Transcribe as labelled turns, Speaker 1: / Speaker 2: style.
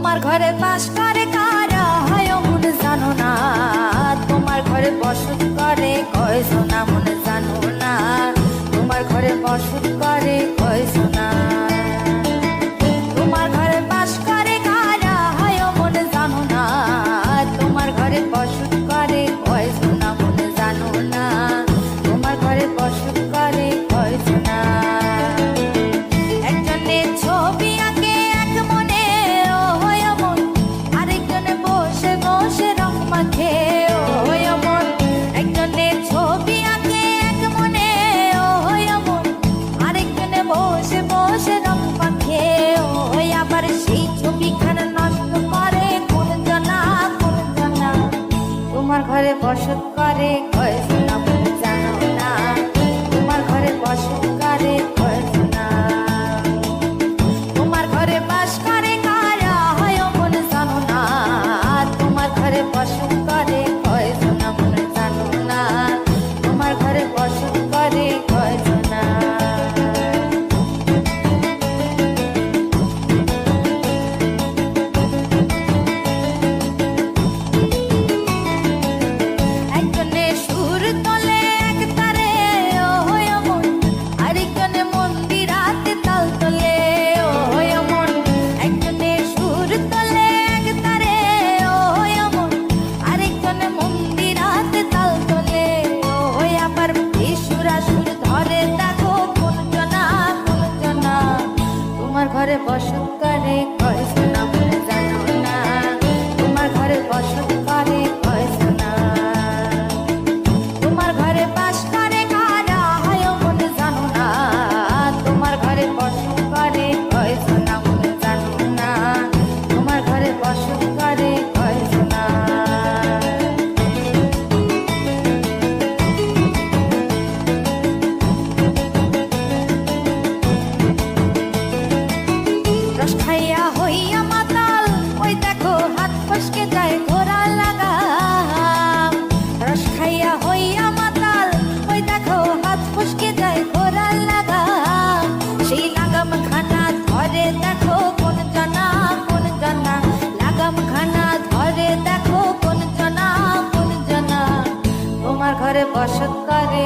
Speaker 1: তোমার ঘরে বাস করে কারা হয় মন জানো না, তোমার ঘরে বসত করে কয় সোনা মন জানো না, তোমার ঘরে বসত করে কয় সোনা। তোমার ঘরে বাস করে কারা হয় মন জানো না, তোমার ঘরে বসত করে কয় সোনা মন জানো না, তোমার ঘরে বসত করে কয় সোনা। একজনে ছবি আঁকে এক মনে ও হয় মন, আরেকজনে বসে বসে রং মাখে ও হয় মন। একজনে ছবি আঁকে এক মনে ও হয় মন, আরেকজনে বসে বসে রং মাখে ও হয়। আবার সেই ছবিখানা নষ্ট করে কোন জানা কোন জানা, তোমার ঘরে বসত করে কয় সোনা মন জানো না, তোমার ঘরে বসত করে কয় সোনা। তোমার ঘরে বাস করে কারা হয় মন জানো না, তোমার ঘরে বসত করে কয় সোনা মন জানো না, তোমার ঘরে বসত করে কয় সোনা। একজনে সুর তোলে এক তারে ও হয় মন, আরেকজনে মন্দিরাতে তাল তোলে ও হয় মন। একজনে সুর তোলে এক তারে ও হয় মন, আরেকজনে মন্দিরাতে তাল তোলে ও হয়। আবার সুরা সুর ধরে দেখো কোন জনা কোন জনা, তোমার ঘরে বসত করে কয় সোনা মন জানো না, তোমার ঘরে বসত করে কয় সোনা। তোমার ঘরে বাস করে কারা হয় মন জানো না, তোমার ঘরে বসত করে কয় সোনা মন জানো না, তোমার ঘরে বসত করে কয় সোনা। রস খাইয়া হইয়া মাতাল ওই দেখো হাত ফসকে যায় ঘোড়া লাগাম। রস খাইয়া হইয়া মাতাল ওই দেখো হাত ফসকে যায় ঘোড়া লাগাম। সেই লাগাম খানা ধরে দেখো কোন জানা কোন জানা, লাগাম খানা ধরে দেখো কোন জানা কোন জানা, তোমার ঘরে বসত করে